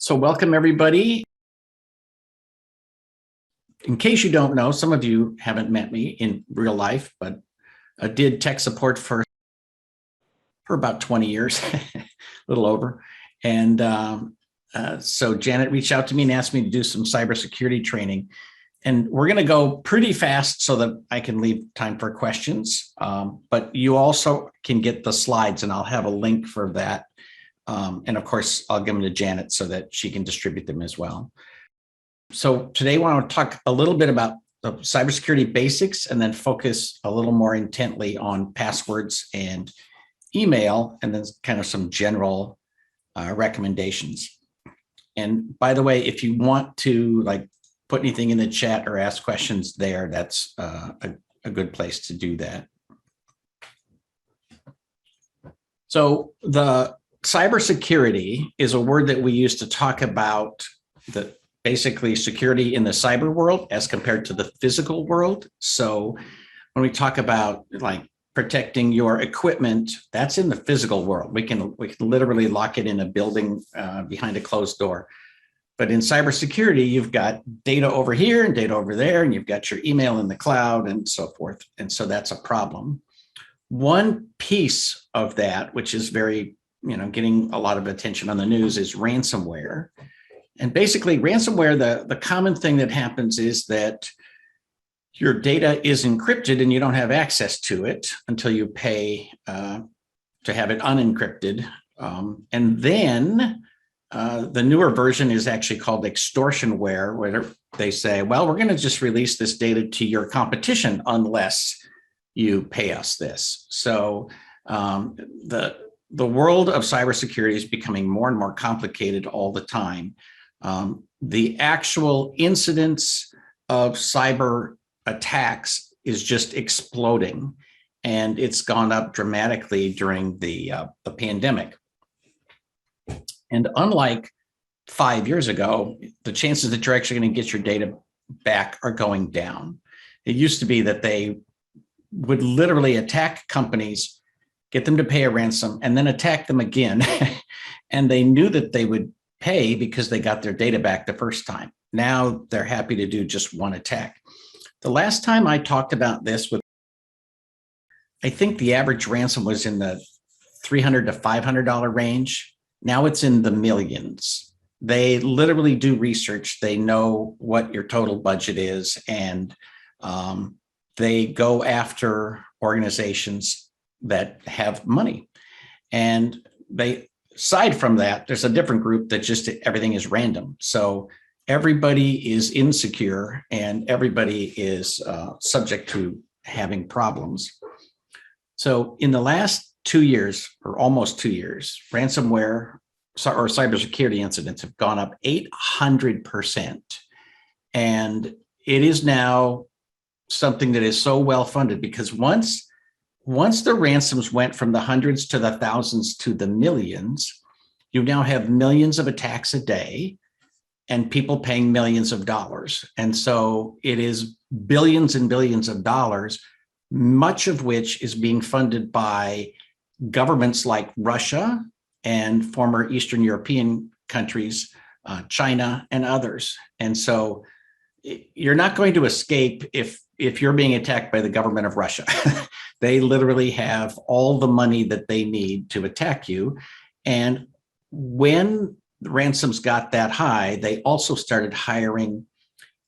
So welcome everybody. In case you don't know, some of you haven't met me in real life, but I did tech support for about 20 years, a little over. And so Janet reached out to me and asked me to do some cybersecurity training. And we're going to go pretty fast so that I can leave time for questions. But you also can get the slides, and I'll have a link for that. And of course, I'll give them to Janet so that she can distribute them as well. So today I want to talk a little bit about the cybersecurity basics and then focus a little more intently on passwords and email, and then kind of some general recommendations. And by the way, if you want to put anything in the chat or ask questions there, that's a good place to do that. So the cybersecurity is a word that we use to talk about basically security in the cyber world as compared to the physical world. So when we talk about protecting your equipment, that's in the physical world. We can literally lock it in a building behind a closed door. But in cybersecurity, you've got data over here and data over there, and you've got your email in the cloud and so forth. And so that's a problem. One piece of that, which is very, getting a lot of attention on the news, is ransomware. And basically ransomware, the common thing that happens is that your data is encrypted and you don't have access to it until you pay to have it unencrypted. And then the newer version is actually called extortionware, where they say, well, we're going to just release this data to your competition unless you pay us this. So the world of cybersecurity is becoming more and more complicated all the time. The actual incidence of cyber attacks is just exploding, and it's gone up dramatically during the pandemic. And unlike 5 years ago, the chances that you're actually going to get your data back are going down. It used to be that they would literally attack companies, get them to pay a ransom, and then attack them again. And they knew that they would pay because they got their data back the first time. Now they're happy to do just one attack. The last time I talked about this I think the average ransom was in the $300 to $500 range. Now it's in the millions. They literally do research. They know what your total budget is, and they go after organizations that have money. And aside from that, there's a different group that just everything is random. So everybody is insecure and everybody is subject to having problems. So in the last 2 years, or almost 2 years, ransomware or cybersecurity incidents have gone up 800%. And it is now something that is so well funded, because once the ransoms went from the hundreds to the thousands to the millions, you now have millions of attacks a day and people paying millions of dollars. And so it is billions and billions of dollars, much of which is being funded by governments like Russia and former Eastern European countries, China and others. And so you're not going to escape if you're being attacked by the government of Russia. They literally have all the money that they need to attack you. And when the ransoms got that high, they also started hiring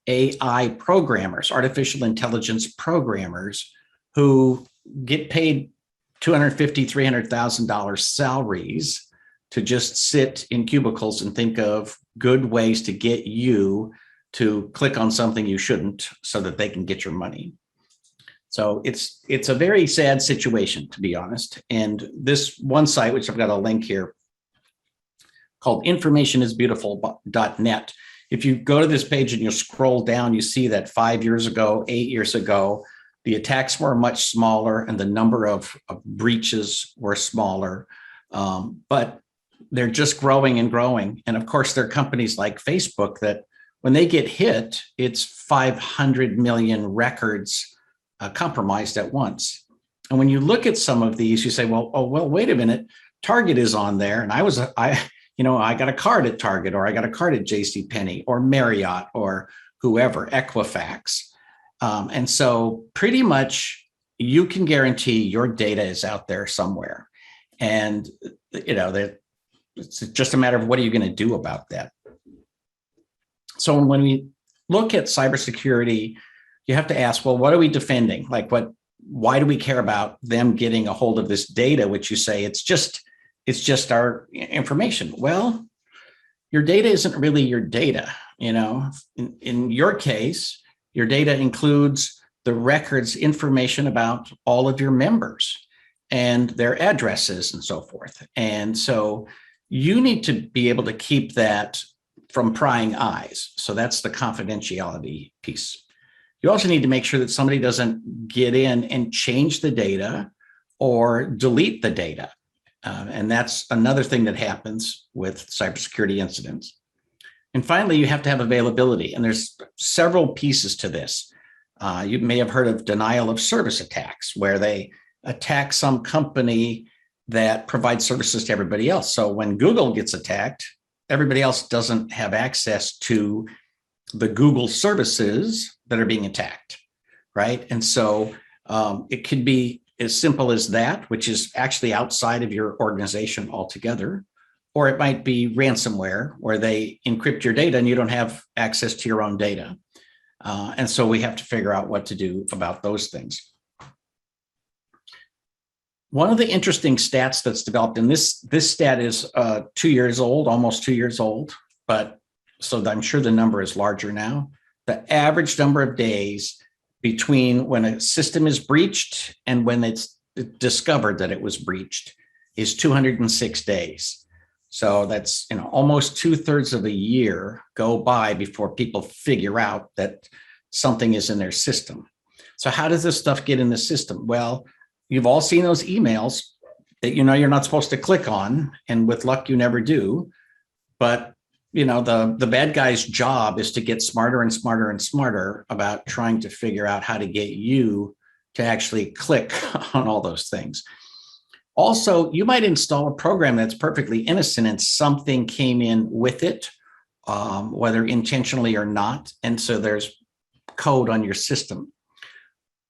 AI programmers, artificial intelligence programmers, who get paid $250,000, $300,000 salaries to just sit in cubicles and think of good ways to get you to click on something you shouldn't so that they can get your money. So it's a very sad situation, to be honest. And this one site, which I've got a link here, called informationisbeautiful.net. If you go to this page and you scroll down, you see that 5 years ago, 8 years ago, the attacks were much smaller and the number of breaches were smaller, but they're just growing and growing. And of course, there are companies like Facebook that when they get hit, it's 500 million records compromised at once. And when you look at some of these, you say, well, wait a minute, Target is on there. And I got a card at Target, or I got a card at JCPenney or Marriott or whoever, Equifax. And so pretty much you can guarantee your data is out there somewhere. And, it's just a matter of what are you going to do about that? So when we look at cybersecurity, you have to ask, well, what are we defending? Why do we care about them getting a hold of this data, which you say it's just our information? Well, your data isn't really your data. In your case, your data includes the records information about all of your members and their addresses and so forth. And so you need to be able to keep that from prying eyes. So that's the confidentiality piece. You also need to make sure that somebody doesn't get in and change the data or delete the data. And that's another thing that happens with cybersecurity incidents. And finally, you have to have availability. And there's several pieces to this. You may have heard of denial of service attacks, where they attack some company that provides services to everybody else. So when Google gets attacked, everybody else doesn't have access to the Google services that are being attacked, right? And so it could be as simple as that, which is actually outside of your organization altogether, or it might be ransomware, where they encrypt your data and you don't have access to your own data. And so we have to figure out what to do about those things. One of the interesting stats that's developed, and this stat is 2 years old, almost 2 years old, but so I'm sure the number is larger now. The average number of days between when a system is breached and when it's discovered that it was breached is 206 days. So that's almost 2/3 of a year go by before people figure out that something is in their system. So how does this stuff get in the system? Well, you've all seen those emails that you're not supposed to click on, and with luck you never do. But the bad guy's job is to get smarter and smarter and smarter about trying to figure out how to get you to actually click on all those things. Also, you might install a program that's perfectly innocent and something came in with it, whether intentionally or not. And so there's code on your system.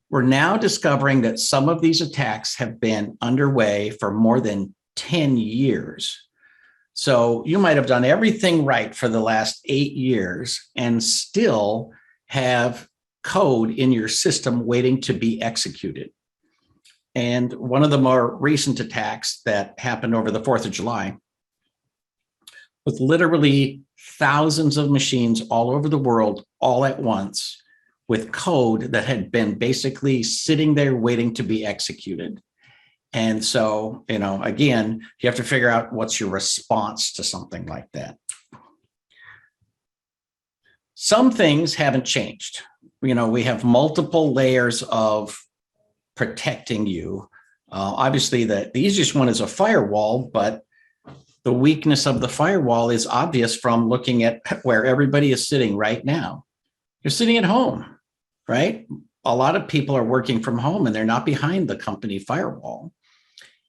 We're now discovering that some of these attacks have been underway for more than 10 years. So you might have done everything right for the last 8 years and still have code in your system waiting to be executed. And one of the more recent attacks that happened over the 4th of July, with literally thousands of machines all over the world, all at once, with code that had been basically sitting there waiting to be executed. And so, again, you have to figure out what's your response to something like that. Some things haven't changed. We have multiple layers of protecting you. Obviously, the easiest one is a firewall, but the weakness of the firewall is obvious from looking at where everybody is sitting right now. You're sitting at home, right? A lot of people are working from home and they're not behind the company firewall.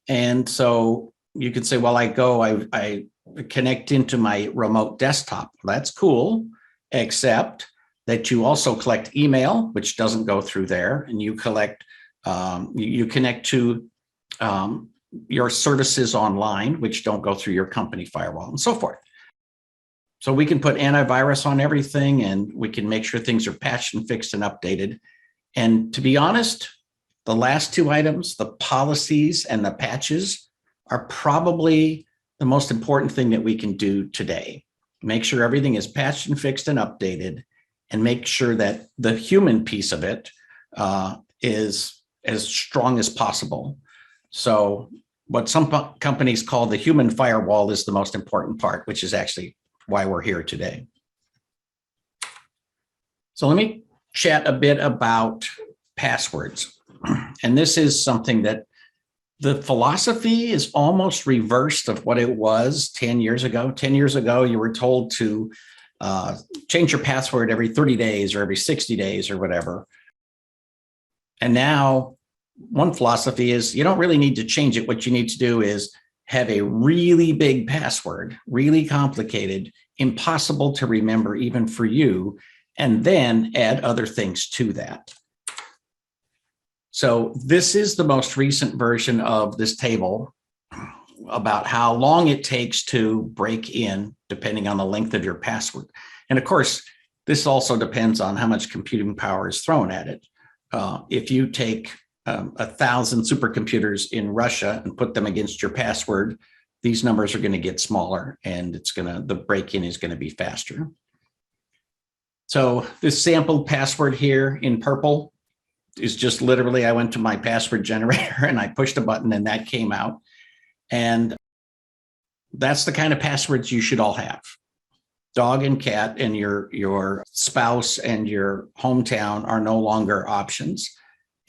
And so you could say, well, I connect into my remote desktop. Well, that's cool, except that you also collect email, which doesn't go through there, and you connect to your services online, which don't go through your company firewall, and so forth. So we can put antivirus on everything, and we can make sure things are patched and fixed and updated. And to be honest, the last two items, the policies and the patches, are probably the most important thing that we can do today. Make sure everything is patched and fixed and updated, and make sure that the human piece of it is as strong as possible. So what some companies call the human firewall is the most important part, which is actually why we're here today. So let me chat a bit about passwords. And this is something that the philosophy is almost reversed of what it was 10 years ago. 10 years ago, you were told to change your password every 30 days or every 60 days or whatever. And now one philosophy is you don't really need to change it. What you need to do is have a really big password, really complicated, impossible to remember even for you, and then add other things to that. So this is the most recent version of this table about how long it takes to break in, depending on the length of your password. And of course, this also depends on how much computing power is thrown at it. If you take 1,000 supercomputers in Russia and put them against your password, these numbers are going to get smaller, and the break-in is going to be faster. So this sample password here in purple is just literally, I went to my password generator and I pushed a button and that came out. And that's the kind of passwords you should all have. Dog and cat and your spouse and your hometown are no longer options.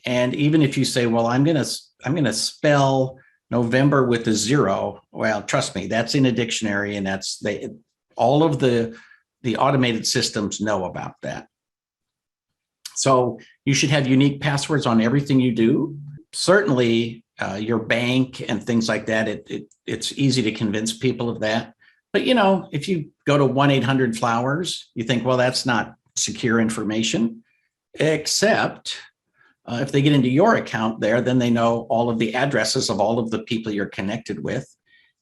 And even if you say, well, I'm going to spell November with a 0, well, trust me, that's in a dictionary, and all of the automated systems know about that. So you should have unique passwords on everything you do. Certainly your bank and things like that, it's easy to convince people of that. But, if you go to 1-800-Flowers, you think, well, that's not secure information, except if they get into your account there, then they know all of the addresses of all of the people you're connected with,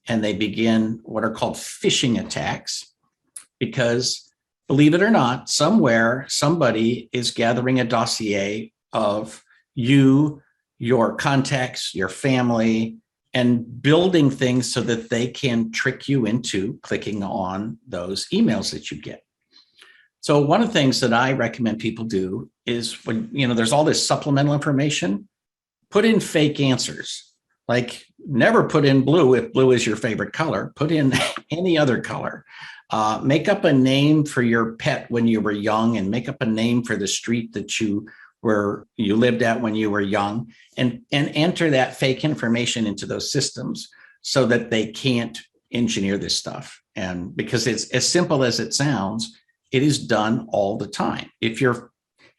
and they begin what are called phishing attacks, because believe it or not, somewhere, somebody is gathering a dossier of you, your contacts, your family, and building things so that they can trick you into clicking on those emails that you get. So one of the things that I recommend people do is when, there's all this supplemental information, put in fake answers. Like, never put in blue if blue is your favorite color. Put in any other color. Make up a name for your pet when you were young, and make up a name for the street that you lived at when you were young, and enter that fake information into those systems so that they can't engineer this stuff. And because it's as simple as it sounds, it is done all the time. If your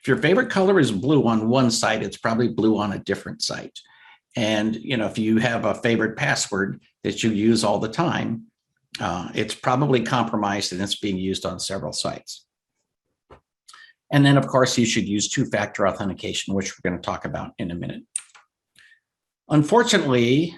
favorite color is blue on one site, it's probably blue on a different site. And if you have a favorite password that you use all the time, it's probably compromised and it's being used on several sites. And then, of course, you should use two-factor authentication, which we're going to talk about in a minute. Unfortunately,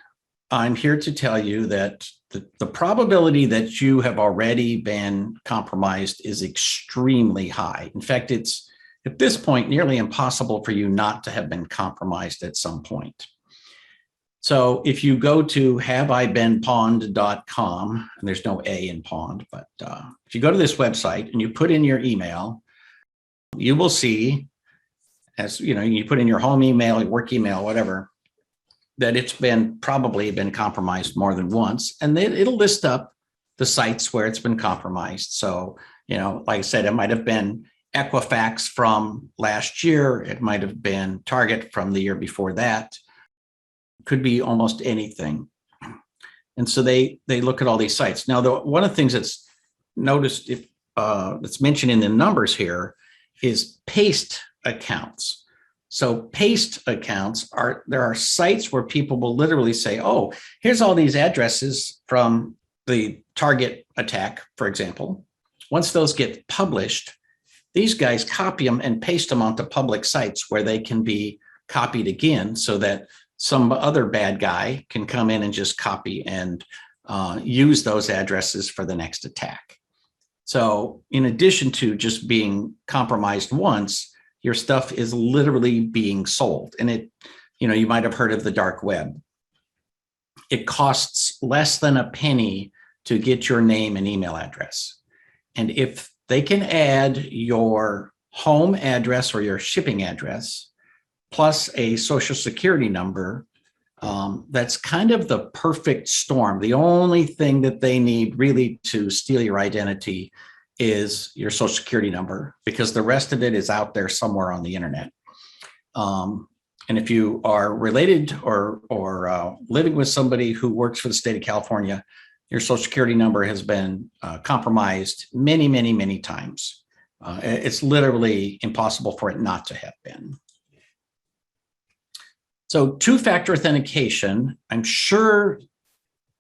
I'm here to tell you that the probability that you have already been compromised is extremely high. In fact, it's at this point nearly impossible for you not to have been compromised at some point. So if you go to haveibeenpwned.com, and there's no A in pwned, but if you go to this website and you put in your email, you will see, as you put in your home email, your work email, whatever, that it's probably been compromised more than once, and then it'll list up the sites where it's been compromised. So, like I said, it might have been Equifax from last year. It might have been Target from the year before that. Could be almost anything. And so they look at all these sites. Now, one of the things that's noticed, that's mentioned in the numbers here, is paste accounts. So paste accounts there are sites where people will literally say, oh, here's all these addresses from the Target attack, for example. Once those get published, these guys copy them and paste them onto public sites where they can be copied again, so that some other bad guy can come in and just copy and use those addresses for the next attack. So in addition to just being compromised once, your stuff is literally being sold. And you might have heard of the dark web. It costs less than a penny to get your name and email address. And if they can add your home address or your shipping address plus a social security number, that's kind of the perfect storm. The only thing that they need really to steal your identity is your social security number, because the rest of it is out there somewhere on the internet. And if you are related or living with somebody who works for the state of California, your social security number has been compromised many, many, many times. It's literally impossible for it not to have been. So two-factor authentication, I'm sure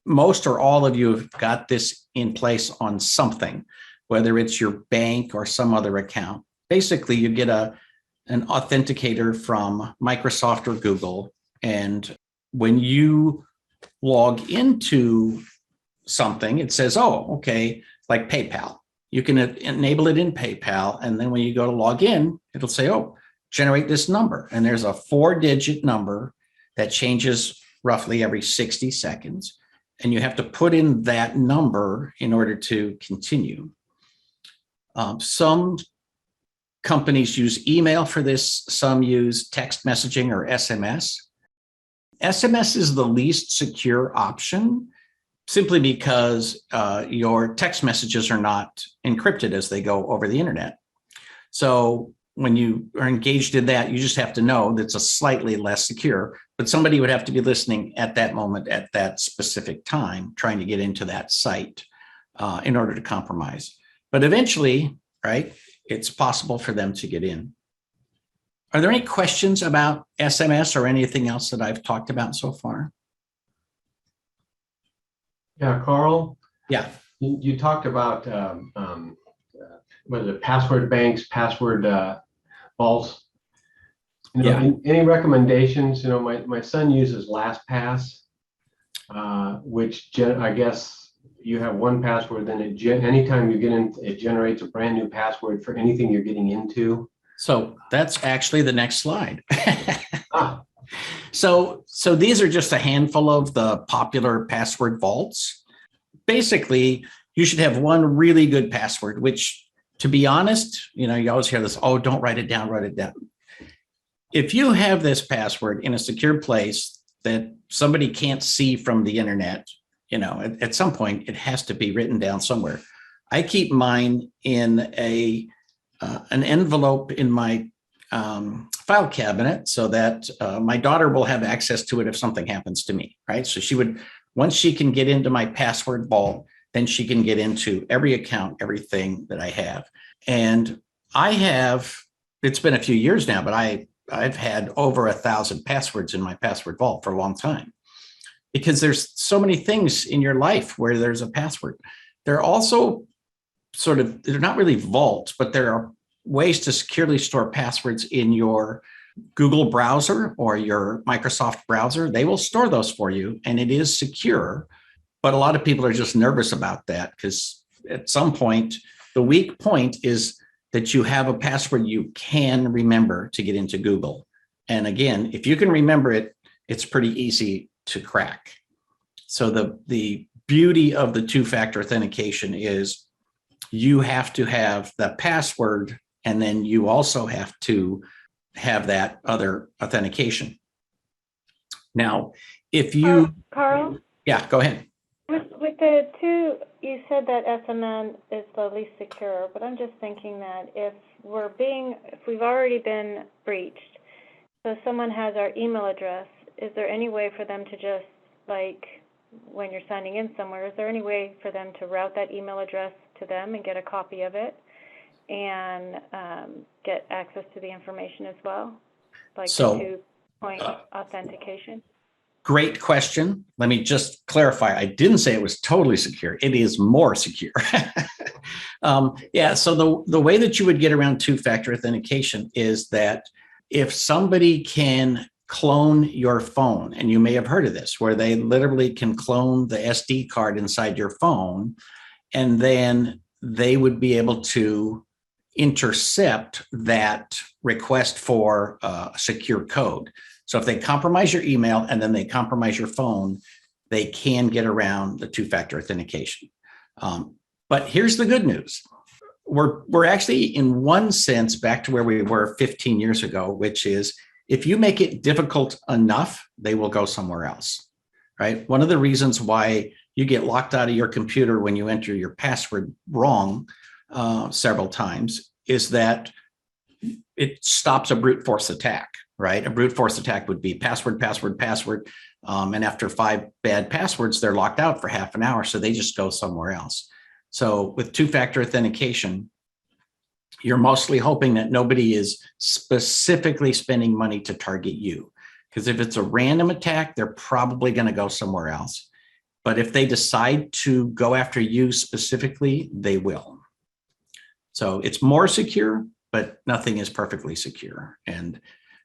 most or all of you have got this in place on something, whether it's your bank or some other account. Basically, you get an authenticator from Microsoft or Google. And when you log into something, it says, oh, okay, like PayPal. You can enable it in PayPal. And then when you go to log in, it'll say, oh, generate this number. And there's a 4-digit number that changes roughly every 60 seconds. And you have to put in that number in order to continue. Some companies use email for this. Some use text messaging or SMS. SMS is the least secure option, simply because your text messages are not encrypted as they go over the internet. So when you are engaged in that, you just have to know that's a slightly less secure, but somebody would have to be listening at that moment, at that specific time, trying to get into that site in order to compromise. But eventually, right, it's possible for them to get in. Are there any questions about SMS or anything else that I've talked about so far? Yeah, Carl. Yeah. You talked about what is it, password banks, password vaults. Any recommendations? My son uses LastPass, which I guess you have one password, then anytime you get in, it generates a brand new password for anything you're getting into. So that's actually the next slide. So these are just a handful of the popular password vaults. Basically, you should have one really good password, which, to be honest, you always hear this, oh, don't write it down, write it down. If you have this password in a secure place that somebody can't see from the internet, at some point it has to be written down somewhere. I keep mine in an envelope in my file cabinet so that my daughter will have access to it if something happens to me, right? So once she can get into my password vault, then she can get into every account, everything that I have. And it's been a few years now, but I've had over 1,000 passwords in my password vault for a long time, because there's so many things in your life where there's a password. There are also they're not really vaults, but there are ways to securely store passwords in your Google browser or your Microsoft browser. They will store those for you, and it is secure. But a lot of people are just nervous about that, because at some point, the weak point is that you have a password you can remember to get into Google. And again, if you can remember it, it's pretty easy to crack. So the beauty of the two-factor authentication is you have to have the password, and then you also have to have that other authentication. Now, if you... Carl? Yeah, go ahead. With the two, you said that SMN is the least secure, but I'm just thinking that if we've already been breached, so someone has our email address, is there any way for them to just, like, when you're signing in somewhere, is there any way for them to route that email address to them and get a copy of it and get access to the information as well? Like the two-point authentication? Great question. Let me just clarify. I didn't say it was totally secure. It is more secure. So the way that you would get around two-factor authentication is that if somebody can clone your phone, and you may have heard of this, where they literally can clone the SD card inside your phone, and then they would be able to intercept that request for a secure code. So if they compromise your email and then they compromise your phone, they can get around the two-factor authentication. But here's the good news. We're actually, in one sense, back to where we were 15 years ago, which is if you make it difficult enough, they will go somewhere else, right? One of the reasons why you get locked out of your computer when you enter your password wrong several times is that it stops a brute force attack, right? A brute force attack would be password, password, password. And after 5 bad passwords, they're locked out for half an hour. So they just go somewhere else. So with two-factor authentication, you're mostly hoping that nobody is specifically spending money to target you. Because if it's a random attack, they're probably going to go somewhere else. But if they decide to go after you specifically, they will. So it's more secure, but nothing is perfectly secure. And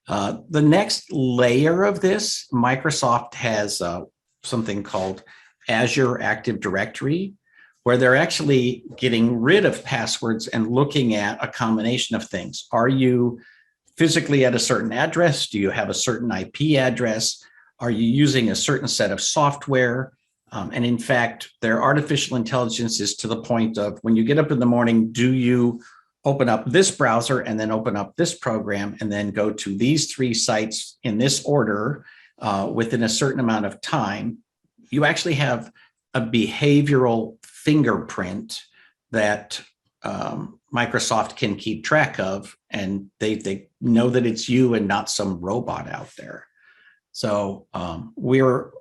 the next layer of this, Microsoft has something called Azure Active Directory, where they're actually getting rid of passwords and looking at a combination of things. Are you physically at a certain address? Do you have a certain IP address? Are you using a certain set of software? And in fact, their artificial intelligence is to the point of when you get up in the morning, do you open up this browser and then open up this program and then go to these 3 sites in this order within a certain amount of time? You actually have a behavioral fingerprint that Microsoft can keep track of, and they know that it's you and not some robot out there. So we're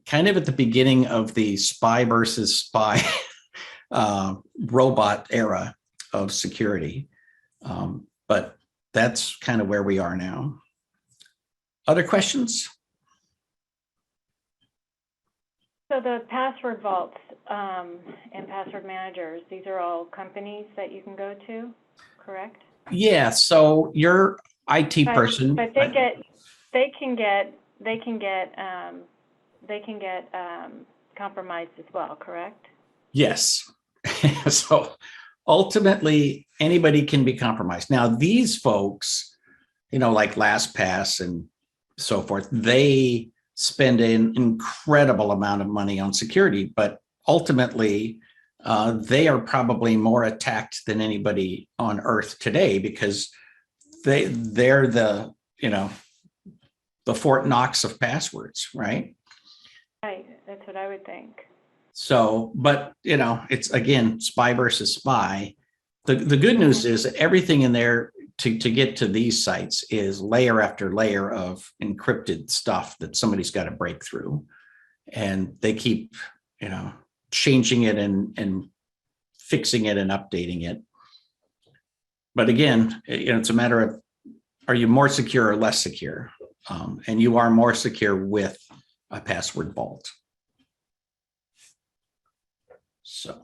kind of at the beginning of the spy versus spy robot era of security. But that's kind of where we are now. Other questions? So the password vaults and password managers, these are all companies that you can go to, correct? Yeah. So your IT person. But they can get compromised as well, correct? Yes. So ultimately, anybody can be compromised. Now, these folks, like LastPass and so forth, they spend an incredible amount of money on security, but ultimately, they are probably more attacked than anybody on Earth today because they're the Fort Knox of passwords, right? Right, that's what I would think. So, but it's again spy versus spy. The good news is that everything in there to get to these sites is layer after layer of encrypted stuff that somebody's got to break through, and they keep changing it and fixing it and updating it. But again, it's a matter of, are you more secure or less secure? And you are more secure with a password vault. So,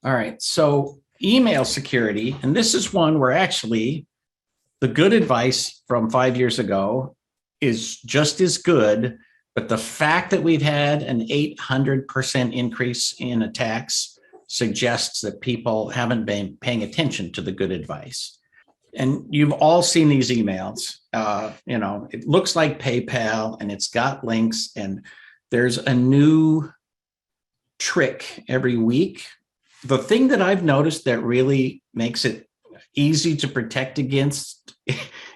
all right. So email security, and this is one where actually the good advice from 5 years ago is just as good, but the fact that we've had an 800% increase in attacks suggests that people haven't been paying attention to the good advice. And you've all seen these emails. It looks like PayPal and it's got links, and there's a new trick every week. The thing that I've noticed that really makes it easy to protect against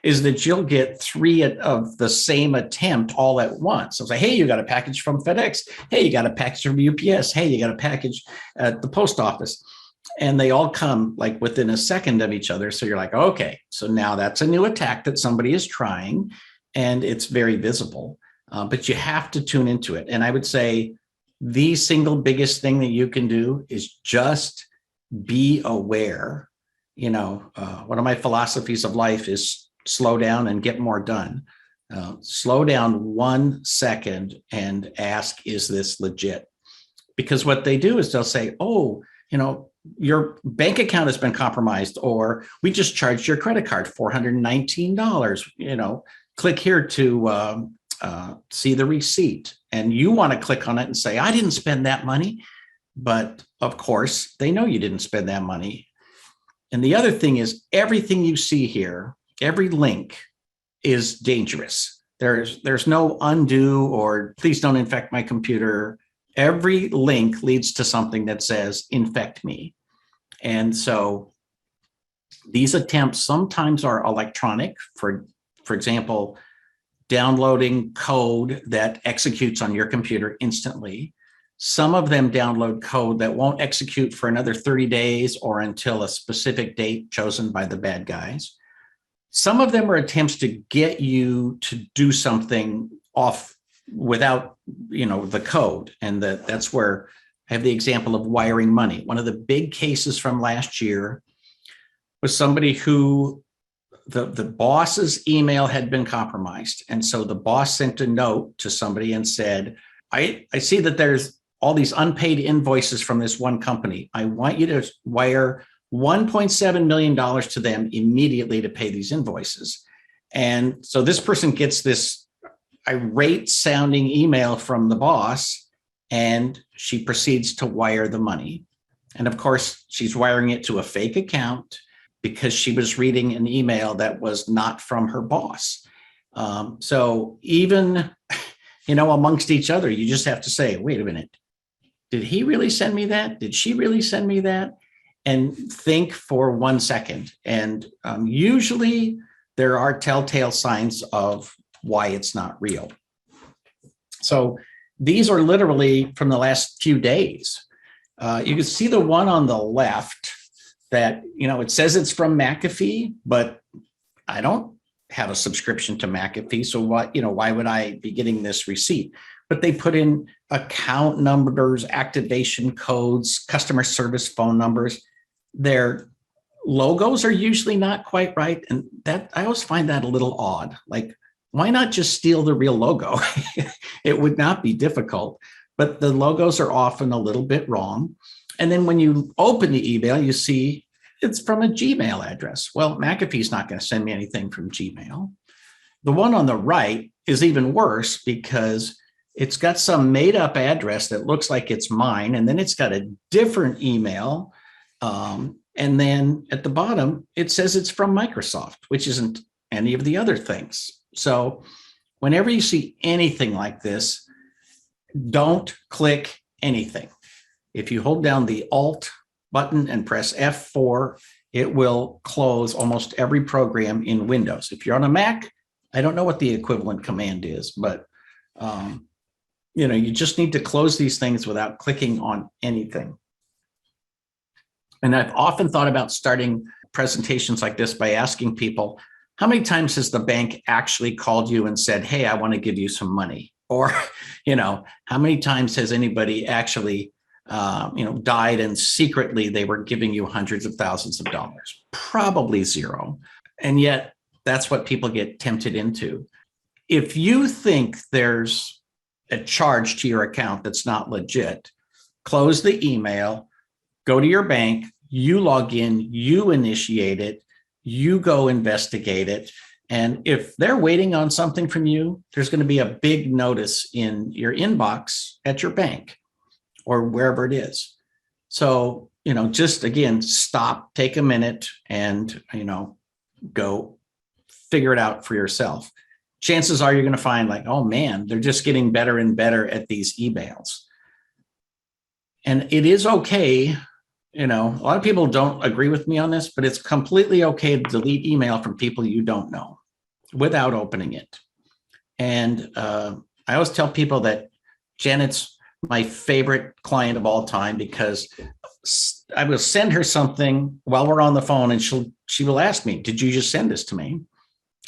is that you'll get 3 of the same attempt all at once. So say, hey, you got a package from FedEx. Hey, you got a package from UPS. Hey, you got a package at the post office. And they all come like within a second of each other. So you're like, okay, so now that's a new attack that somebody is trying, and it's very visible. But you have to tune into it. And I would say the single biggest thing that you can do is just be aware. One of my philosophies of life is slow down and get more done. Slow down 1 second and ask, is this legit? Because what they do is they'll say, oh, your bank account has been compromised, or we just charged your credit card $419. Click here to see the receipt. And you want to click on it and say, I didn't spend that money. But of course, they know you didn't spend that money. And the other thing is, everything you see here, every link is dangerous. There's no undo or please don't infect my computer. Every link leads to something that says infect me. And so these attempts sometimes are electronic, for example, downloading code that executes on your computer instantly. Some of them download code that won't execute for another 30 days or until a specific date chosen by the bad guys. Some of them are attempts to get you to do something off without, the code. And that's where I have the example of wiring money. One of the big cases from last year was somebody who the boss's email had been compromised. And so the boss sent a note to somebody and said, I see that there's all these unpaid invoices from this one company. I want you to wire $1.7 million to them immediately to pay these invoices. And so this person gets this irate sounding email from the boss, and she proceeds to wire the money. And of course, she's wiring it to a fake account because she was reading an email that was not from her boss. So even, amongst each other, you just have to say, wait a minute, did he really send me that? Did she really send me that? And think for 1 second. And usually there are telltale signs of why it's not real. So these are literally from the last few days. You can see the one on the left that, it says it's from McAfee, but I don't have a subscription to McAfee. So why would I be getting this receipt? But they put in account numbers, activation codes, customer service phone numbers. Their logos are usually not quite right. And that I always find that a little odd. Like, why not just steal the real logo? It would not be difficult, but the logos are often a little bit wrong. And then when you open the email, you see it's from a Gmail address. Well, McAfee's not going to send me anything from Gmail. The one on the right is even worse because it's got some made up address that looks like it's mine. And then it's got a different email. And then at the bottom, it says it's from Microsoft, which isn't any of the other things. So whenever you see anything like this, don't click anything. If you hold down the Alt button and press F4, it will close almost every program in Windows. If you're on a Mac, I don't know what the equivalent command is, but you just need to close these things without clicking on anything. And I've often thought about starting presentations like this by asking people, how many times has the bank actually called you and said, hey, I want to give you some money? Or, how many times has anybody actually, died and secretly they were giving you hundreds of thousands of dollars? Probably zero. And yet that's what people get tempted into. If you think there's a charge to your account that's not legit, close the email, go to your bank, you log in, you initiate it, you go investigate it. And if they're waiting on something from you, there's going to be a big notice in your inbox at your bank or wherever it is. So, just again, stop, take a minute and, go figure it out for yourself. Chances are you're going to find like, oh man, they're just getting better and better at these emails. And it is okay. A lot of people don't agree with me on this, but it's completely okay to delete email from people you don't know without opening it. And I always tell people that Janet's my favorite client of all time because I will send her something while we're on the phone and she will ask me, did you just send this to me?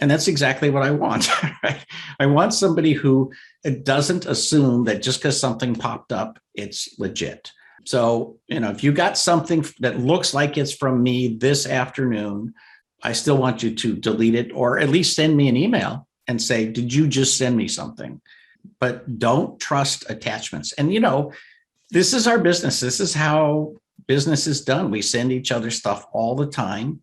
And that's exactly what I want. Right? I want somebody who doesn't assume that just because something popped up, it's legit. So, if you got something that looks like it's from me this afternoon, I still want you to delete it or at least send me an email and say, did you just send me something? But don't trust attachments. And, this is our business. This is how business is done. We send each other stuff all the time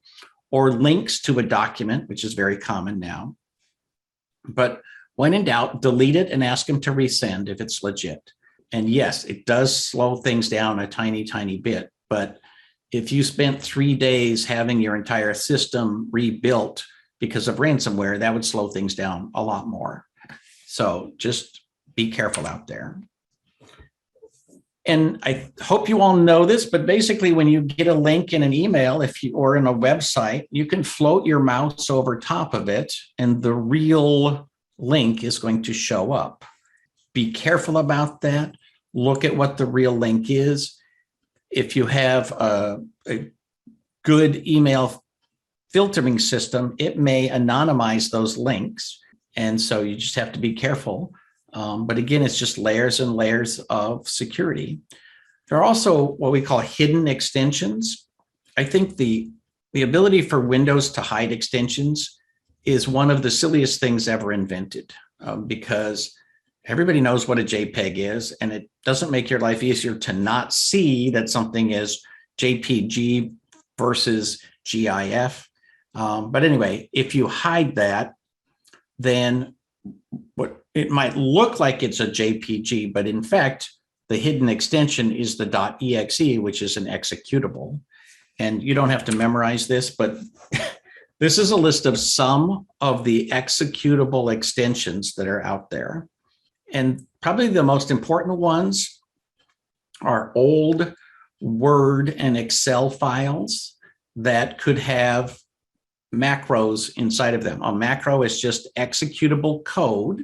or links to a document, which is very common now. But when in doubt, delete it and ask them to resend if it's legit. And yes, it does slow things down a tiny, tiny bit. But if you spent 3 days having your entire system rebuilt because of ransomware, that would slow things down a lot more. So just be careful out there. And I hope you all know this, but basically when you get a link in an email, or in a website, you can float your mouse over top of it and the real link is going to show up. Be careful about that. Look at what the real link is. If you have a good email filtering system, it may anonymize those links. And so you just have to be careful. But again, it's just layers and layers of security. There are also what we call hidden extensions. I think the ability for Windows to hide extensions is one of the silliest things ever invented, because everybody knows what a JPEG is, and it doesn't make your life easier to not see that something is JPG versus GIF. But anyway, if you hide that, then what it might look like it's a JPG, but in fact, the hidden extension is the .exe, which is an executable. And you don't have to memorize this, but this is a list of some of the executable extensions that are out there. And probably the most important ones are old Word and Excel files that could have macros inside of them. A macro is just executable code.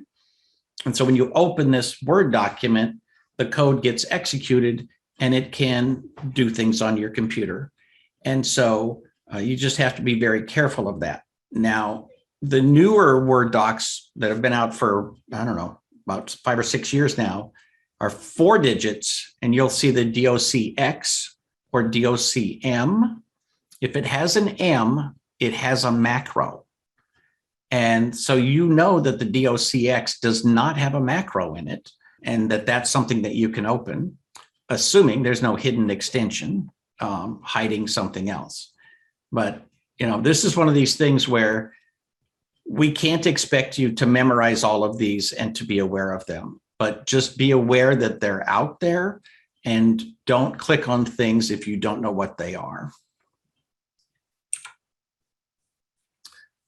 And so when you open this Word document, the code gets executed and it can do things on your computer. And so you just have to be very careful of that. Now, the newer Word docs that have been out for, I don't know, about 5 or 6 years now are 4 digits, and you'll see the DOCX or DOCM. If it has an M, it has a macro. And so you know that the DOCX does not have a macro in it, and that's something that you can open, assuming there's no hidden extension hiding something else. But this is one of these things where we can't expect you to memorize all of these and to be aware of them, but just be aware that they're out there and don't click on things if you don't know what they are.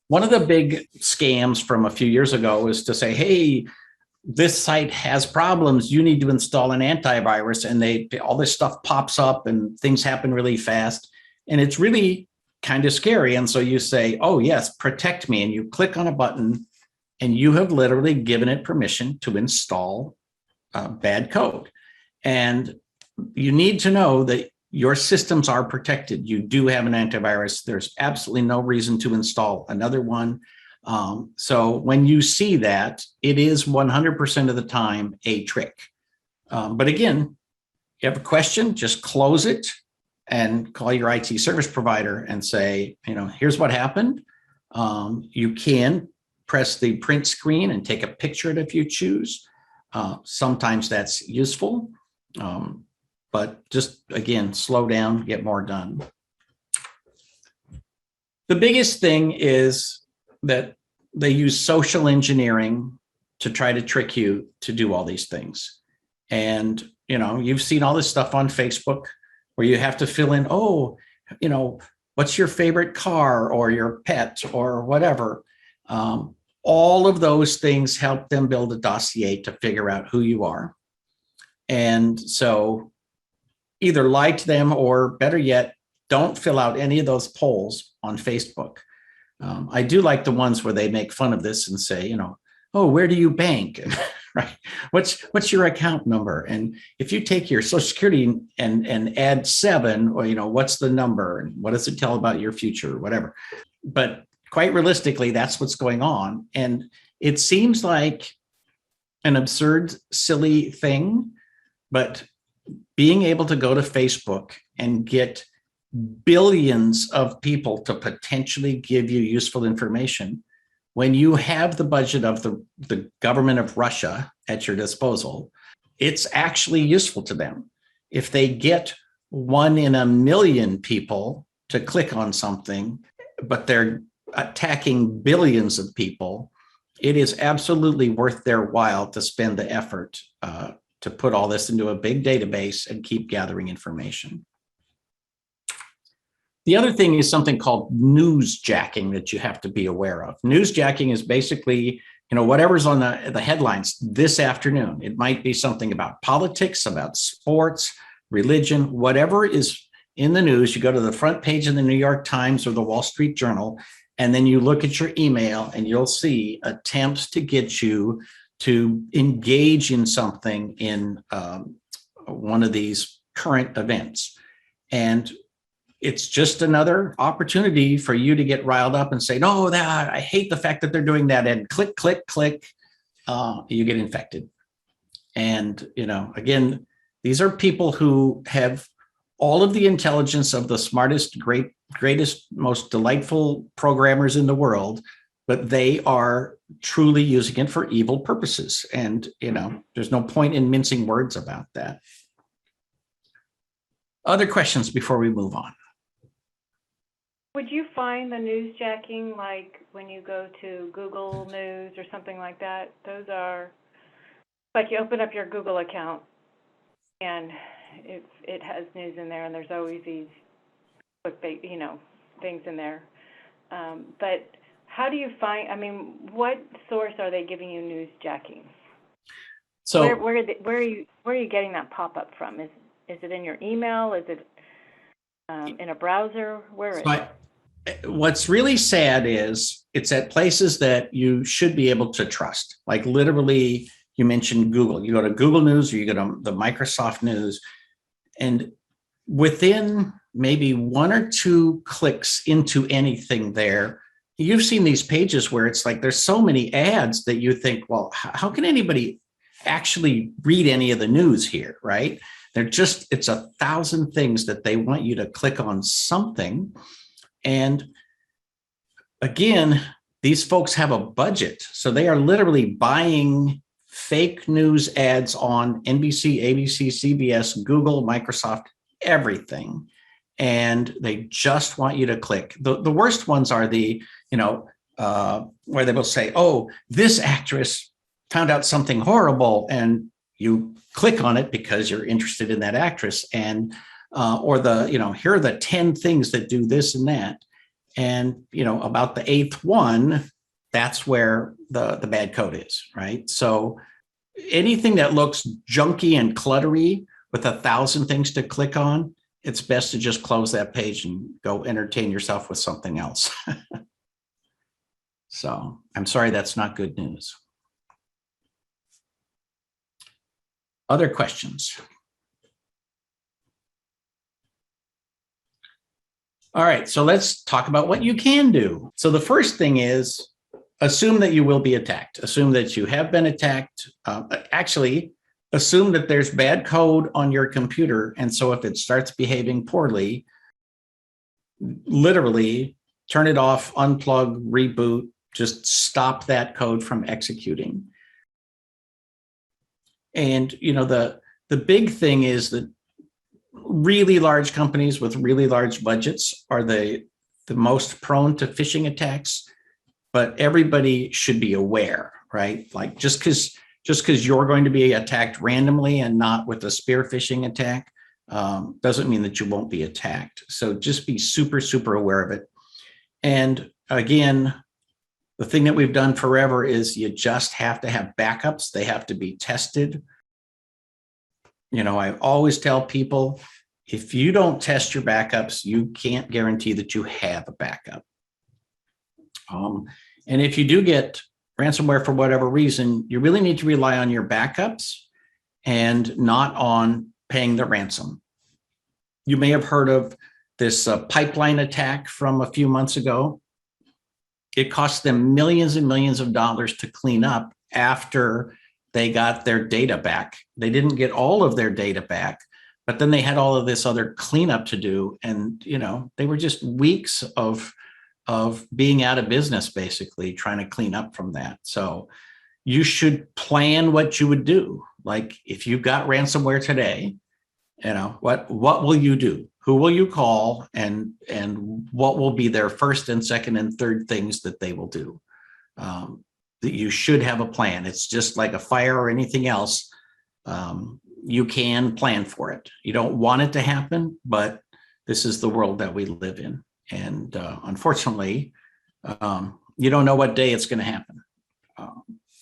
One of the big scams from a few years ago is to say, hey, this site has problems. You need to install an antivirus, and all this stuff pops up and things happen really fast. And it's really kind of scary. And so you say, oh, yes, protect me. And you click on a button and you have literally given it permission to install bad code. And you need to know that your systems are protected. You do have an antivirus. There's absolutely no reason to install another one. So when you see that, it is 100% of the time a trick. But again, you have a question, just close it and call your IT service provider and say, here's what happened. You can press the print screen and take a picture if you choose. Sometimes that's useful, but just, again, slow down, get more done. The biggest thing is that they use social engineering to try to trick you to do all these things. And, you've seen all this stuff on Facebook where you have to fill in, what's your favorite car or your pet or whatever. All of those things help them build a dossier to figure out who you are. And so either lie to them, or better yet, don't fill out any of those polls on Facebook. I do like the ones where they make fun of this and say, oh, where do you bank? Right? What's your account number? And if you take your Social Security and add 7, or, what's the number and what does it tell about your future, or whatever. But quite realistically, that's what's going on. And it seems like an absurd, silly thing, but being able to go to Facebook and get billions of people to potentially give you useful information, when you have the budget of the government of Russia at your disposal, it's actually useful to them. If they get 1 in a million people to click on something, but they're attacking billions of people, it is absolutely worth their while to spend the effort to put all this into a big database and keep gathering information. The other thing is something called newsjacking that you have to be aware of. Newsjacking is basically, whatever's on the headlines this afternoon. It might be something about politics, about sports, religion, whatever is in the news. You go to the front page of the New York Times or the Wall Street Journal, and then you look at your email and you'll see attempts to get you to engage in something in one of these current events. And it's just another opportunity for you to get riled up and say, no, I hate the fact that they're doing that. And click, click, click, you get infected. And, again, these are people who have all of the intelligence of the smartest, greatest, most delightful programmers in the world, but they are truly using it for evil purposes. And, there's no point in mincing words about that. Other questions before we move on? Would you find the newsjacking, like when you go to Google News or something like that? Those are, like you open up your Google account and it has news in there, and there's always these clickbait, things in there. But how do you find, what source are they giving you newsjacking? So where are you getting that pop-up from? Is it in your email? Is it in a browser? Where is it? What's really sad is it's at places that you should be able to trust. Like literally, you mentioned Google. You go to Google News or you go to the Microsoft News, and within maybe one or two clicks into anything there, you've seen these pages where it's like there's so many ads that you think, well, how can anybody actually read any of the news here, right? It's 1,000 things that they want you to click on something. And again, these folks have a budget. So they are literally buying fake news ads on NBC, ABC, CBS, Google, Microsoft, everything. And they just want you to click. The worst ones are where they will say, oh, this actress found out something horrible, and you click on it because you're interested in that actress, and or here are the 10 things that do this and that, and about the 8th one, that's where the bad code is, right? So anything that looks junky and cluttery with 1,000 things to click on, it's best to just close that page and go entertain yourself with something else. So I'm sorry, that's not good news. Other questions? All right, so let's talk about what you can do. So the first thing is assume that you will be attacked. Assume that you have been attacked. Actually, assume that there's bad code on your computer. And so if it starts behaving poorly, literally turn it off, unplug, reboot, just stop that code from executing. And, the big thing is that really large companies with really large budgets are the most prone to phishing attacks, but everybody should be aware, right? Like just because you're going to be attacked randomly and not with a spear phishing attack doesn't mean that you won't be attacked. So just be super, super aware of it. And again, the thing that we've done forever is you just have to have backups. They have to be tested. I always tell people, if you don't test your backups, you can't guarantee that you have a backup. And if you do get ransomware for whatever reason, you really need to rely on your backups and not on paying the ransom. You may have heard of this pipeline attack from a few months ago. It cost them millions and millions of dollars to clean up after they got their data back. They didn't get all of their data back, but then they had all of this other cleanup to do. And, they were just weeks of being out of business, basically trying to clean up from that. So you should plan what you would do. Like if you got ransomware today, what will you do? Who will you call? And what will be their first and second and third things that they will do? That you should have a plan. It's just like a fire or anything else. You can plan for it. You don't want it to happen, but this is the world that we live in. And unfortunately, you don't know what day it's going to happen.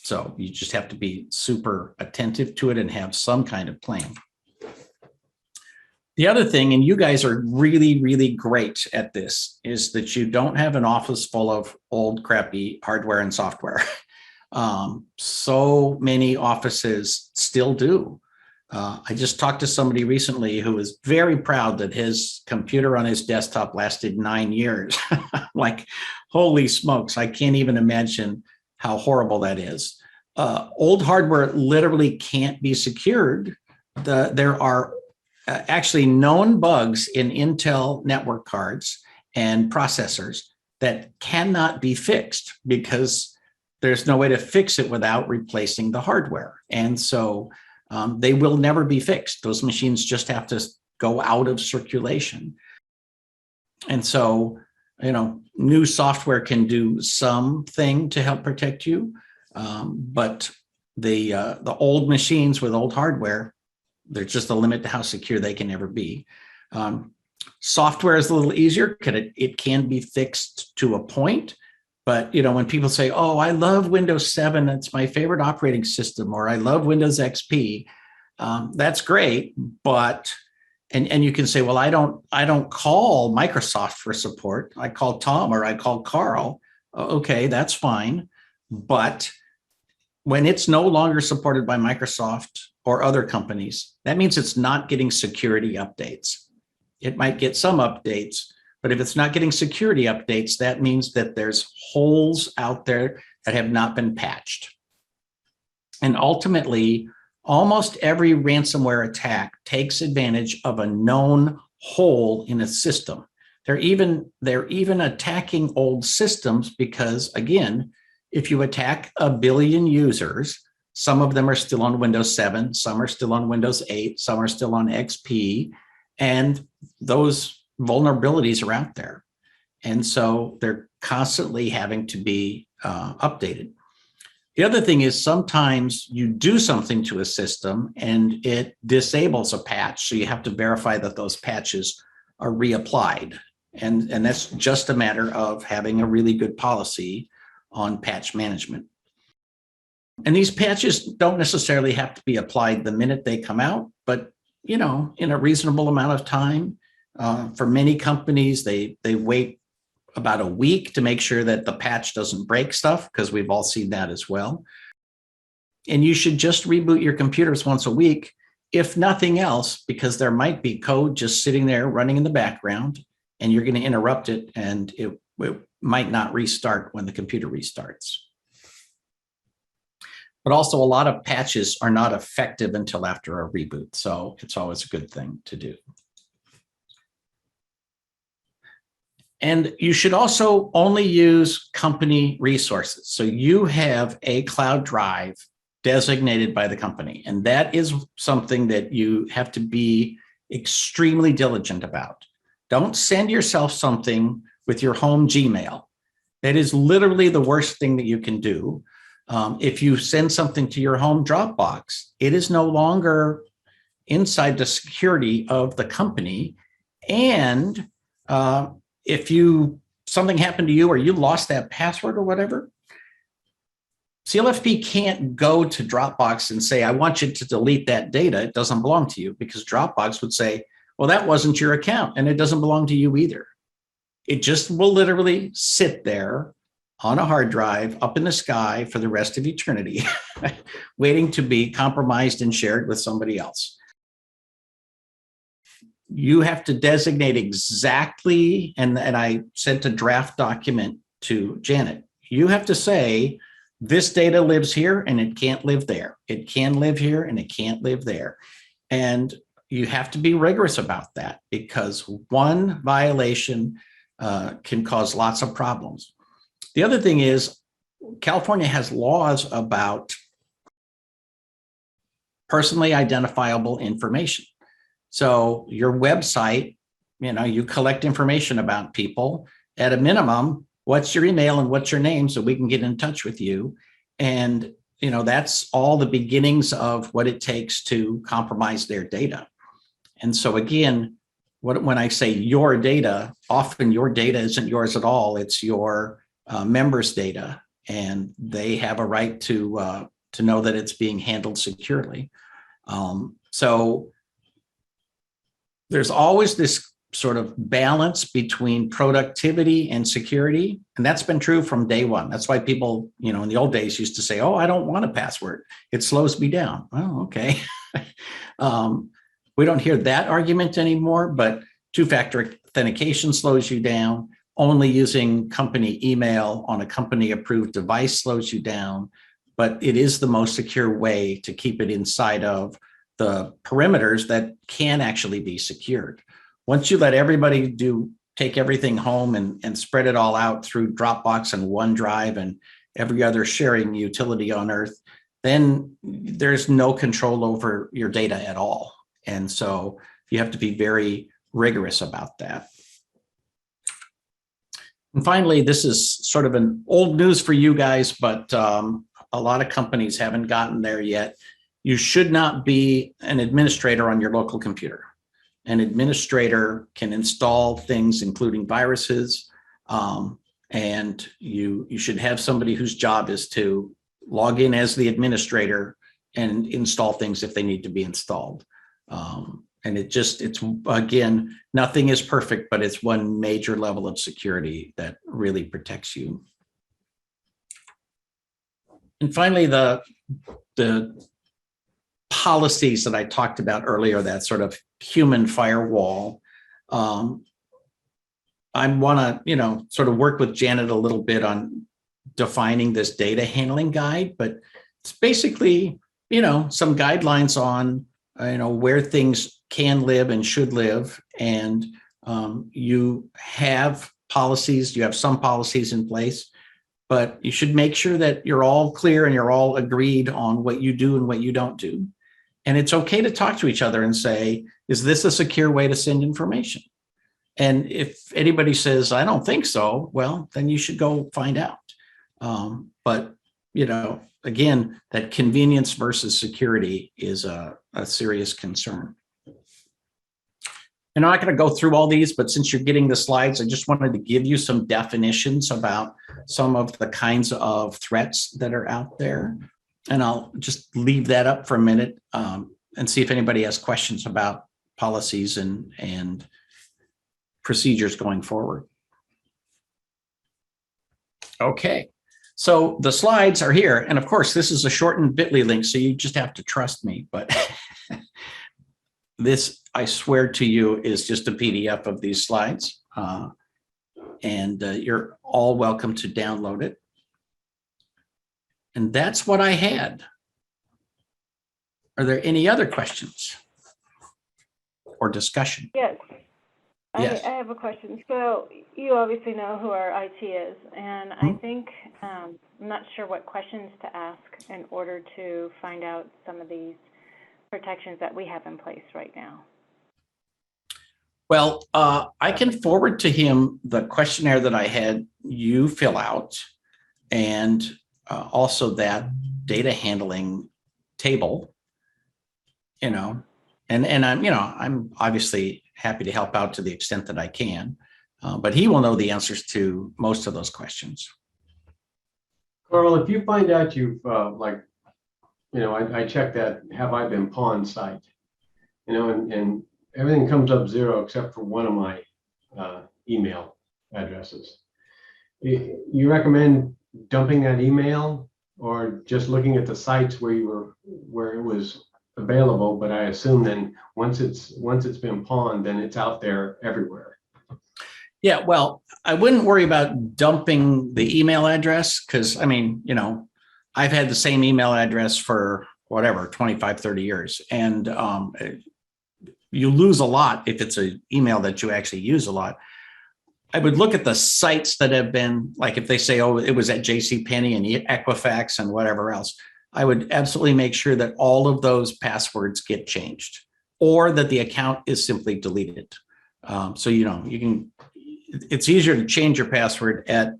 So you just have to be super attentive to it and have some kind of plan. The other thing, and you guys are really, really great at this, is that you don't have an office full of old, crappy hardware and software. So many offices still do. I just talked to somebody recently who was very proud that his computer on his desktop lasted 9 years. Like, holy smokes, I can't even imagine how horrible that is. Old hardware literally can't be secured. There are actually known bugs in Intel network cards and processors that cannot be fixed because there's no way to fix it without replacing the hardware. And so they will never be fixed. Those machines just have to go out of circulation. And so, new software can do something to help protect you, but the old machines with old hardware, there's just a limit to how secure they can ever be. Software is a little easier because it can be fixed to a point. But, when people say, oh, I love Windows 7, it's my favorite operating system, or I love Windows XP, that's great. But, and you can say, well, I don't call Microsoft for support. I call Tom or I call Carl. Okay, that's fine. But when it's no longer supported by Microsoft or other companies, that means it's not getting security updates. It might get some updates, but if it's not getting security updates, that means that there's holes out there that have not been patched. And ultimately, almost every ransomware attack takes advantage of a known hole in a system. They're even attacking old systems because, again, if you attack 1 billion users, some of them are still on Windows 7, some are still on Windows 8, some are still on XP, and those vulnerabilities are out there. And so they're constantly having to be updated. The other thing is sometimes you do something to a system and it disables a patch. So you have to verify that those patches are reapplied. And that's just a matter of having a really good policy on patch management. And these patches don't necessarily have to be applied the minute they come out, but in a reasonable amount of time. For many companies, they wait about a week to make sure that the patch doesn't break stuff, because we've all seen that as well. And you should just reboot your computers once a week, if nothing else, because there might be code just sitting there running in the background and you're going to interrupt it and it might not restart when the computer restarts. But also a lot of patches are not effective until after a reboot. So it's always a good thing to do. And you should also only use company resources. So you have a cloud drive designated by the company, and that is something that you have to be extremely diligent about. Don't send yourself something with your home Gmail. That is literally the worst thing that you can do. If you send something to your home Dropbox, it is no longer inside the security of the company. And if something happened to you or you lost that password or whatever, CLFP can't go to Dropbox and say, I want you to delete that data. It doesn't belong to you, because Dropbox would say, well, that wasn't your account and it doesn't belong to you either. It just will literally sit there on a hard drive up in the sky for the rest of eternity, waiting to be compromised and shared with somebody else. You have to designate exactly, and I sent a draft document to Janet. You have to say, this data lives here and it can't live there. It can live here and it can't live there. And you have to be rigorous about that, because one violation can cause lots of problems. The other thing is, California has laws about personally identifiable information. So your website, you collect information about people. At a minimum, what's your email and what's your name so we can get in touch with you? And, that's all the beginnings of what it takes to compromise their data. And so again, when I say your data, often your data isn't yours at all. It's your members' data, and they have a right to know that it's being handled securely. So there's always this sort of balance between productivity and security. And that's been true from day one. That's why people, in the old days used to say, oh, I don't want a password. It slows me down. Oh, okay. We don't hear that argument anymore, but two-factor authentication slows you down. Only using company email on a company-approved device slows you down, but it is the most secure way to keep it inside of the perimeters that can actually be secured. Once you let everybody do take everything home and spread it all out through Dropbox and OneDrive and every other sharing utility on earth, then there's no control over your data at all. And so you have to be very rigorous about that. And finally, this is sort of an old news for you guys, but a lot of companies haven't gotten there yet. You should not be an administrator on your local computer. An administrator can install things, including viruses, and you should have somebody whose job is to log in as the administrator and install things if they need to be installed. And it's again, nothing is perfect, but it's one major level of security that really protects you. And finally, the policies that I talked about earlier, that sort of human firewall. I want to, sort of work with Janet a little bit on defining this data handling guide, but it's basically, some guidelines on, where things can live and should live. And you have policies, you have some policies in place, but you should make sure that you're all clear and you're all agreed on what you do and what you don't do. And it's okay to talk to each other and say, is this a secure way to send information? And if anybody says, I don't think so, well, then you should go find out. But, again, that convenience versus security is a serious concern. And I'm not going to go through all these, but since you're getting the slides, I just wanted to give you some definitions about some of the kinds of threats that are out there. And I'll just leave that up for a minute and see if anybody has questions about policies and procedures going forward. Okay, so the slides are here. And of course, this is a shortened bit.ly link, so you just have to trust me. But this, I swear to you, is just a PDF of these slides. And you're all welcome to download it. And that's what I had. Are there any other questions or discussion? Yes. Yes. I have a question. So you obviously know who our IT is, and I think I'm not sure what questions to ask in order to find out some of these protections that we have in place right now. Well, I can forward to him the questionnaire that I had you fill out, and also that data handling table, and I'm obviously happy to help out to the extent that I can, but he will know the answers to most of those questions. Carl, if you find out you've I checked that have I been pawned site, and everything comes up 0 except for one of my email addresses. You recommend dumping that email or just looking at the sites where it was available? But I assume then once it's been pawned, then it's out there everywhere. Yeah, well, I wouldn't worry about dumping the email address because, I've had the same email address for whatever, 25, 30 years. And you lose a lot if it's an email that you actually use a lot. I would look at the sites that have been, like if they say, oh, it was at JCPenney and Equifax and whatever else, I would absolutely make sure that all of those passwords get changed or that the account is simply deleted. So, you can, it's easier to change your password at,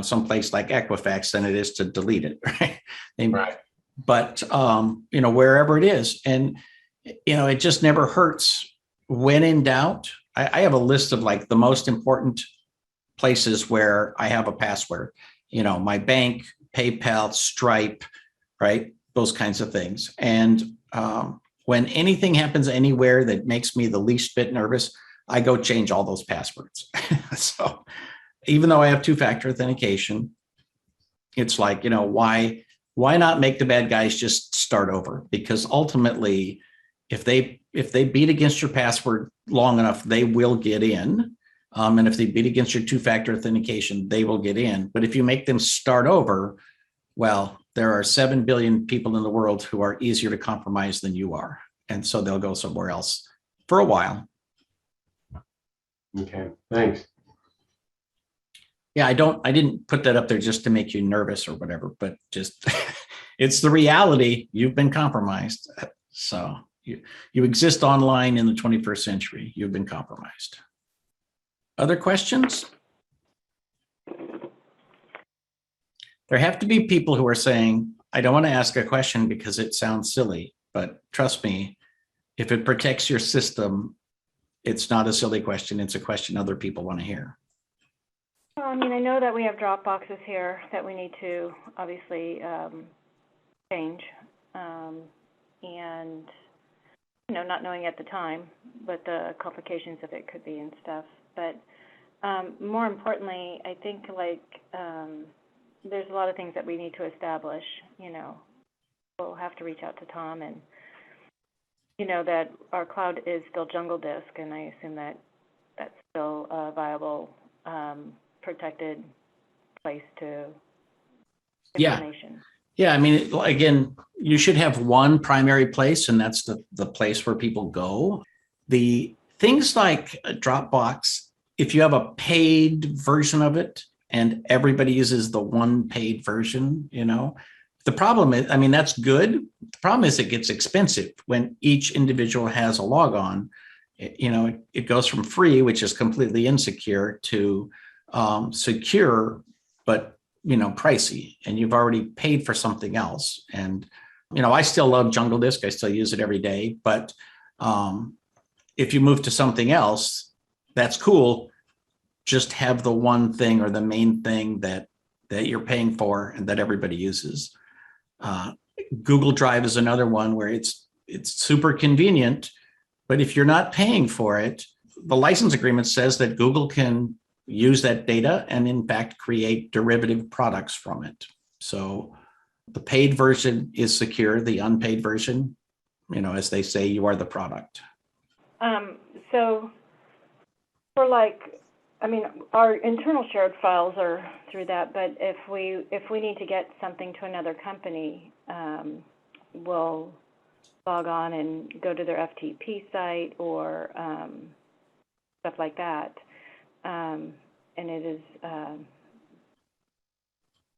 someplace like Equifax than it is to delete it, right? Right. But, wherever it is. And, it just never hurts when in doubt. I have a list of like the most important places where I have a password, my bank, PayPal, Stripe, right? Those kinds of things. And when anything happens anywhere that makes me the least bit nervous, I go change all those passwords. So even though I have two-factor authentication, it's like, why not make the bad guys just start over? Because ultimately, if they beat against your password long enough, they will get in. And if they beat against your two-factor authentication, they will get in. But if you make them start over, well, there are 7 billion people in the world who are easier to compromise than you are. And so they'll go somewhere else for a while. Okay, thanks. Yeah, I didn't put that up there just to make you nervous or whatever, but just it's the reality. You've been compromised. So you exist online in the 21st century. You've been compromised. Other questions? There have to be people who are saying, I don't want to ask a question because it sounds silly, but trust me, if it protects your system, it's not a silly question. It's a question other people want to hear. Well, I mean, I know that we have drop boxes here that we need to obviously change, and not knowing at the time what the complications of it could be and stuff. But more importantly, I think there's a lot of things that we need to establish. We'll have to reach out to Tom, and that our cloud is still Jungle Disk, and I assume that that's still a viable protected place to information. Yeah, I mean, again, you should have one primary place, and that's the place where people go. The things like Dropbox, if you have a paid version of it and everybody uses the one paid version, the problem is, I mean, that's good. The problem is it gets expensive when each individual has a logon. It goes from free, which is completely insecure, to secure, but pricey, and you've already paid for something else. And I still love Jungle Disk. I still use it every day. But if you move to something else, that's cool. Just have the one thing or the main thing that you're paying for and that everybody uses. Google Drive is another one where it's super convenient, but if you're not paying for it, the license agreement says that Google can use that data and in fact create derivative products from it. So the paid version is secure. The unpaid version, as they say, you are the product. So for our internal shared files are through that, but if we need to get something to another company, we'll log on and go to their FTP site or stuff like that. And it is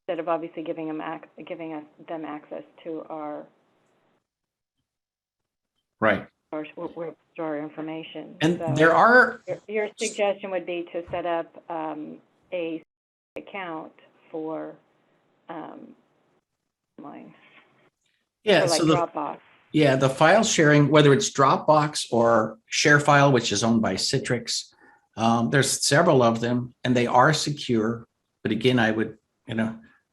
instead of obviously giving them access to our right where we store our information. And so there are your suggestion would be to set up a account for mine. Yeah, so Dropbox. Yeah, the file sharing, whether it's Dropbox or ShareFile, which is owned by Citrix, there's several of them, and they are secure. But again, I would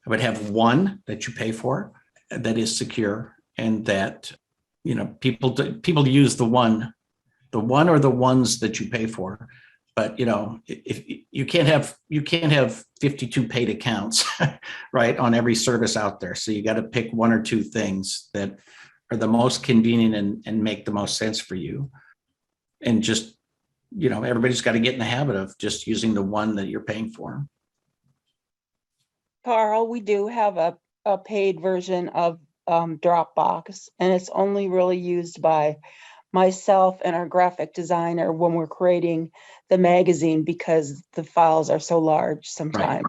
have one that you pay for that is secure, and that people use the one or the ones that you pay for. But if you can't have 52 paid accounts, right, on every service out there. So you got to pick one or two things that are the most convenient and make the most sense for you. And just, everybody's got to get in the habit of just using the one that you're paying for. Carl, we do have a paid version of Dropbox, and it's only really used by myself and our graphic designer when we're creating the magazine, because the files are so large sometimes. Right.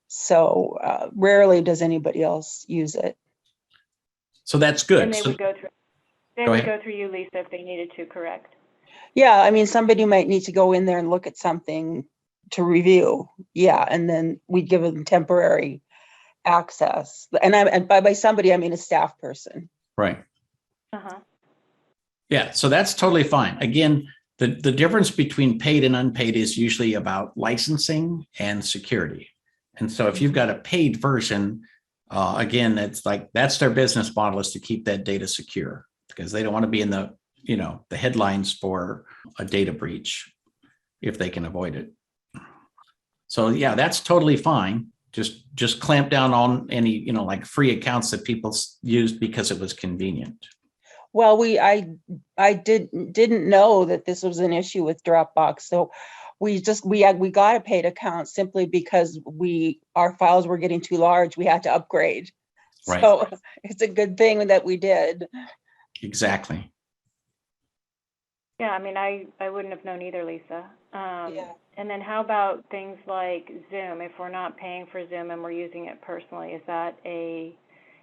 So rarely does anybody else use it. So that's good. And they would go through you, Lisa, if they needed to, correct? Yeah, I mean, somebody might need to go in there and look at something to review. Yeah, and then we'd give them temporary access. And by somebody, I mean a staff person. Right. Uh-huh. Yeah, so that's totally fine. Again, the difference between paid and unpaid is usually about licensing and security. And so if you've got a paid version, again, that's their business model, is to keep that data secure, because they don't want to be in the headlines for a data breach if they can avoid it. So yeah, that's totally fine. Just clamp down on any, free accounts that people used because it was convenient. Well, I didn't know that this was an issue with Dropbox. So we got a paid account simply because our files were getting too large. We had to upgrade. Right. So it's a good thing that we did. Exactly. Yeah, I mean, I wouldn't have known either, Lisa. Yeah. And then how about things like Zoom? If we're not paying for Zoom and we're using it personally, is that a,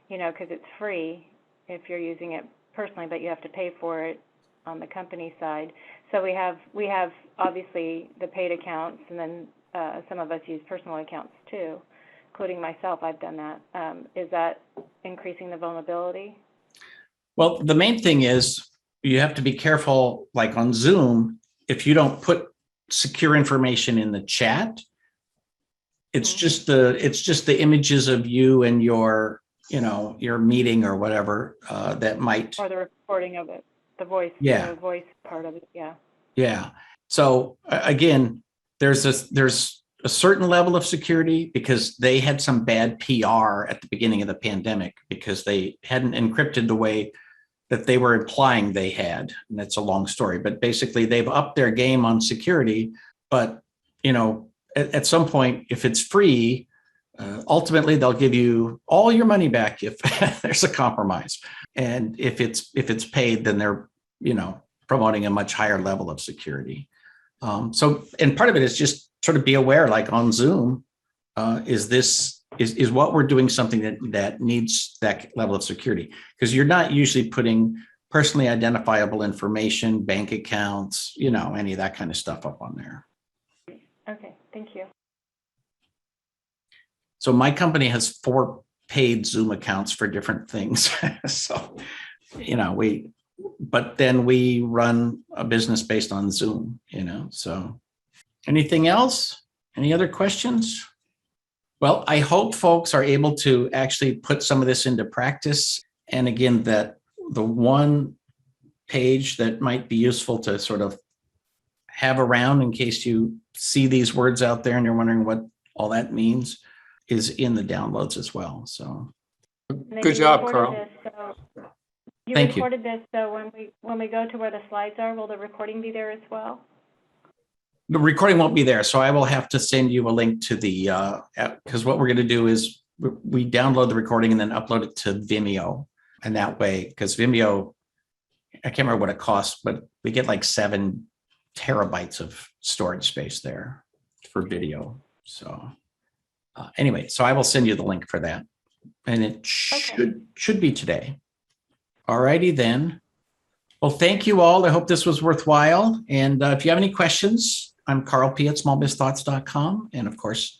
because it's free if you're using it personally, but you have to pay for it on the company side. So we have obviously the paid accounts, and then some of us use personal accounts too, including myself. I've done that. Is that increasing the vulnerability? Well, the main thing is you have to be careful, like on Zoom, if you don't put secure information in the chat, it's just the images of you and your meeting or whatever that might. Or the recording of it, the voice, Yeah. the voice part of it, yeah. Yeah. So again, there's a certain level of security because they had some bad PR at the beginning of the pandemic because they hadn't encrypted the way that they were implying they had. And that's a long story, but basically they've upped their game on security. But, at some point, if it's free, ultimately they'll give you all your money back if there's a compromise. And if it's paid, then they're, promoting a much higher level of security. And part of it is just sort of be aware, like on Zoom, is what we're doing something that needs that level of security? Because you're not usually putting personally identifiable information, bank accounts, any of that kind of stuff up on there. Okay, thank you. So my company has 4 paid Zoom accounts for different things. So, but then we run a business based on Zoom, so anything else? Any other questions? Well, I hope folks are able to actually put some of this into practice. And again, that the one page that might be useful to sort of have around in case you see these words out there and you're wondering what all that means is in the downloads as well. So Good job, Carl. You Thank you. recorded this, so when we go to where the slides are, will the recording be there as well? the recording won't be there, so I will have to send you a link to the, because what we're going to do is we download the recording and then upload it to Vimeo. And that way, because Vimeo, I can't remember what it costs, but we get like 7 terabytes of storage space there for video. So anyway, so I will send you the link for that. And it should be today. All righty then. Well, thank you all. I hope this was worthwhile. And if you have any questions, I'm Carl P. at smallbizthoughts.com. And of course,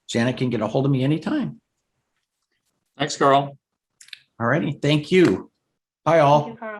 Janet can get a hold of me anytime. Thanks, Carl. All righty. Thank you. Bye all. Thank you, Carl.